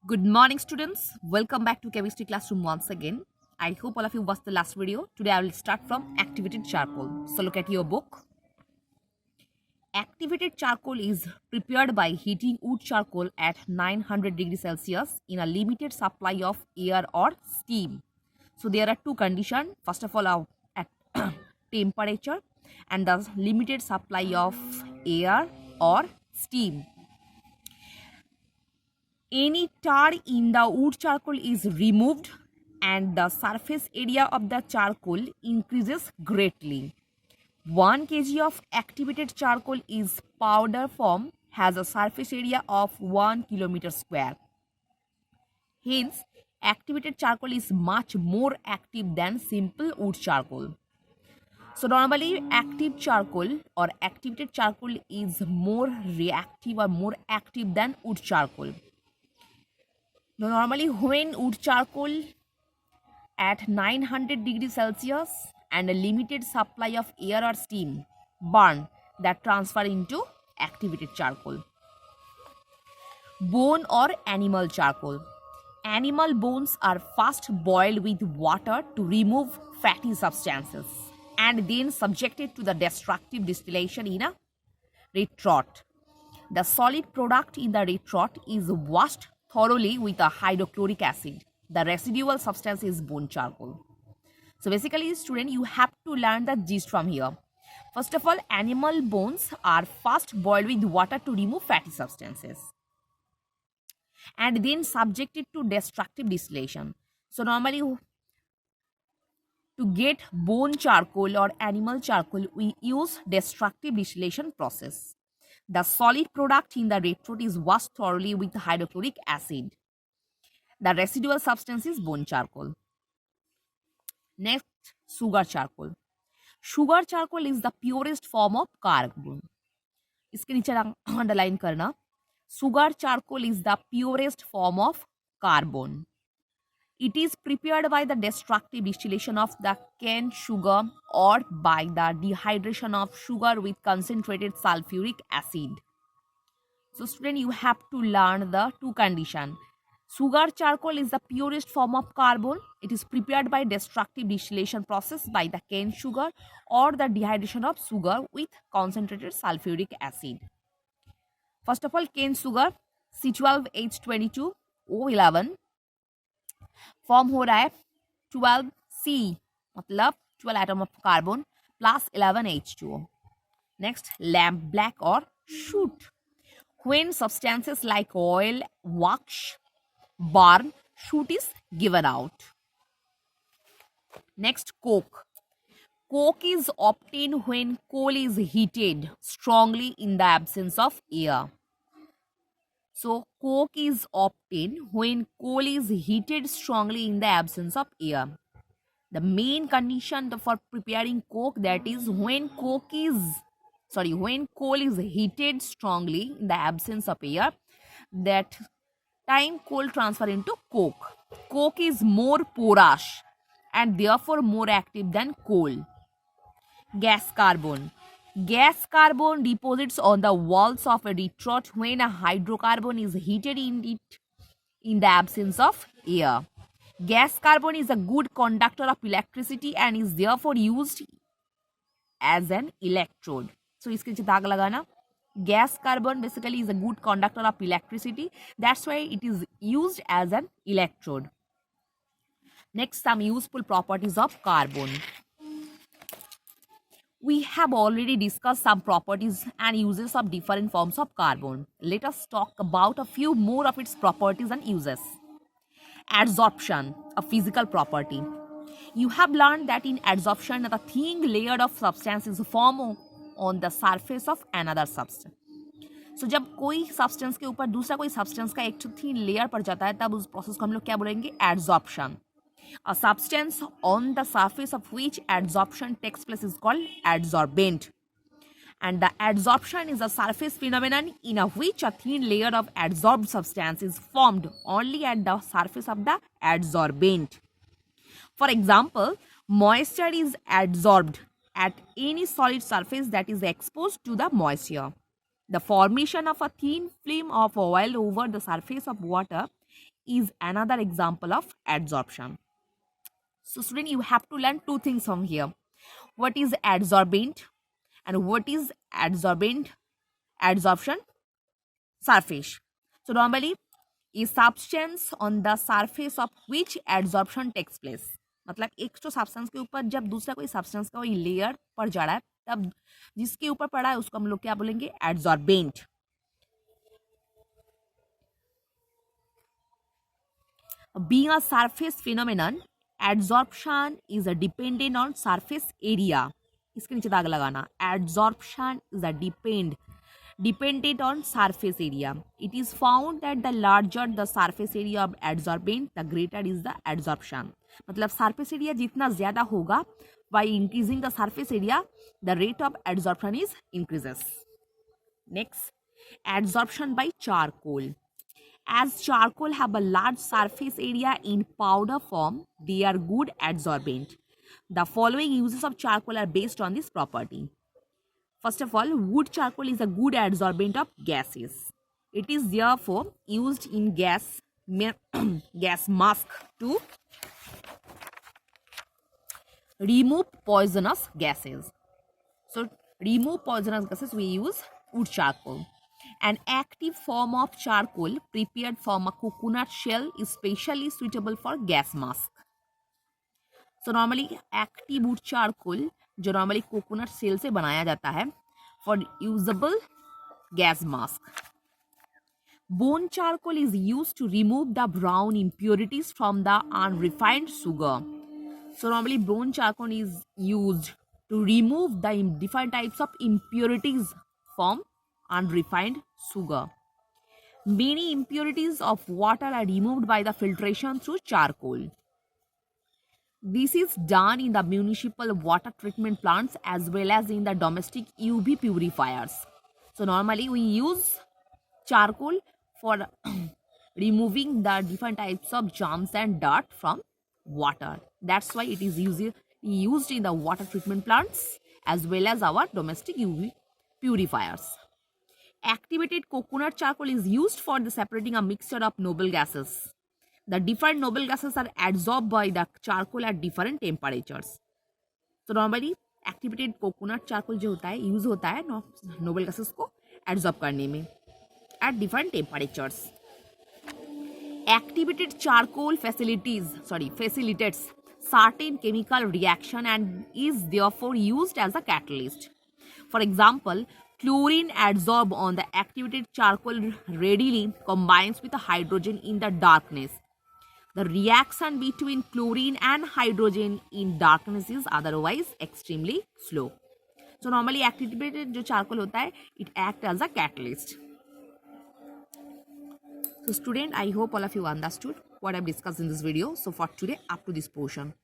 Good morning, students. Welcome back to chemistry classroom once again. I hope all of you watched the last video. Today I will start from activated charcoal. So look at your book. Activated charcoal is prepared by heating wood charcoal at 900 degrees Celsius in a limited supply of air or steam. So there are two conditions. First of all, at temperature and the limited supply of air or steam. Any tar in the wood charcoal is removed and the surface area of the charcoal increases greatly. 1 kg of activated charcoal is powder form has a surface area of 1 kilometer square. Hence, activated charcoal is much more active than simple wood charcoal. So normally active charcoal or activated charcoal is more reactive or more active than wood charcoal. Now, normally when wood charcoal at 900 degrees Celsius and a limited supply of air or steam burn that transfer into activated charcoal. Bone or animal charcoal. Animal bones are first boiled with water to remove fatty substances and then subjected to the destructive distillation in a retort. The solid product in the retort is washed thoroughly with a hydrochloric acid. The residual substance is bone charcoal. So basically, student, you have to learn the gist from here. First of all, animal bones are first boiled with water to remove fatty substances and then subjected to destructive distillation. So normally, to get bone charcoal or animal charcoal, we use destructive distillation process. The solid product in the retort is washed thoroughly with hydrochloric acid. The residual substance is bone charcoal. Next, sugar charcoal. Sugar charcoal is the purest form of carbon. इसके नीचे underline करना. Sugar charcoal is the purest form of carbon. It is prepared by the destructive distillation of the cane sugar or by the dehydration of sugar with concentrated sulfuric acid. So student, you have to learn the two conditions. Sugar charcoal is the purest form of carbon. It is prepared by destructive distillation process by the cane sugar or the dehydration of sugar with concentrated sulfuric acid. First of all, cane sugar C12H22O11 form हो रहा है 12C मतलब 12 atom of carbon plus 11 H2O. Next, lamp black और shoot. When substances like oil, wax, burn, shoot is given out. Next, coke. Coke is obtained when coal is heated strongly in the absence of air. So, coke is obtained when coal is heated strongly in the absence of air. The main condition for preparing coke, that is when coal is heated strongly in the absence of air, that time coal transfer into coke. Coke is more porous and therefore more active than coal. Gas carbon. Gas carbon deposits on the walls of a retort when a hydrocarbon is heated in it in the absence of air. Gas carbon is a good conductor of electricity and is therefore used as an electrode. So इसके नीचे दाग लगाना. Gas carbon basically is a good conductor of electricity. That's why it is used as an electrode. Next, some useful properties of carbon. We have already discussed some properties and uses of different forms of carbon. Let us talk about a few more of its properties and uses. Adsorption, a physical property. You have learned that in adsorption, a thin layer of substance is formed on the surface of another substance. So जब कोई substance के ऊपर दूसरा कोई substance का एक thin layer पड़ जाता है, तब उस process को हम लोग क्या बोलेंगे? Adsorption. A substance on the surface of which adsorption takes place is called adsorbent. And the adsorption is a surface phenomenon in which a thin layer of adsorbed substance is formed only at the surface of the adsorbent. For example, moisture is adsorbed at any solid surface that is exposed to the moisture. The formation of a thin film of oil over the surface of water is another example of adsorption. So student, you have to learn two things from here. What is adsorbent and what is adsorbent adsorption surface. So normally is substance on the surface of which adsorption takes place. मतलब एक तो substance के ऊपर जब दूसरा कोई substance का कोई लेयर पर जा रहा है तब जिसके ऊपर पड़ा है उसको हम लोग क्या बोलेंगे, एडसॉर्बेंट. Being a surface phenomenon, adsorption is a dependent on surface area. इसके नीचे दाग लगाना. Adsorption is a dependent on surface area. It is found that the larger the surface area of adsorbent, the greater is the adsorption. मतलब surface area जितना ज़्यादा होगा, by increasing the surface area, the rate of adsorption is increases. Next, adsorption by charcoal. As charcoal have a large surface area in powder form, they are good adsorbent. The following uses of charcoal are based on this property. First of all, wood charcoal is a good adsorbent of gases. It is therefore used in gas mask to remove poisonous gases. So, remove poisonous gases, we use wood charcoal. An active form of charcoal prepared from a coconut shell is specially suitable for gas mask. So normally active wood charcoal जो normally coconut shell से बनाया जाता है for usable gas mask. Bone charcoal is used to remove the brown impurities from the unrefined sugar. So normally bone charcoal is used to remove the different types of impurities from unrefined sugar. Many impurities of water are removed by the filtration through charcoal. This is done in the municipal water treatment plants as well as in the domestic UV purifiers. So normally we use charcoal for removing the different types of germs and dirt from water. That's why it is used in the water treatment plants as well as our domestic UV purifiers. Activated coconut charcoal is used for the separating a mixture of noble gases. The different noble gases are adsorbed by the charcoal at different temperatures. So normally activated coconut charcoal जो होता है use होता है noble gases को adsorb करने में at different temperatures. Activated charcoal facilitates certain chemical reaction and is therefore used as a catalyst. For example, chlorine adsorbed on the activated charcoal readily combines with the hydrogen in the darkness. The reaction between chlorine and hydrogen in darkness is otherwise extremely slow. So normally activated जो charcoal होता है, it acts as a catalyst. So student, I hope all of you understood what I've discussed in this video. So for today, up to this portion.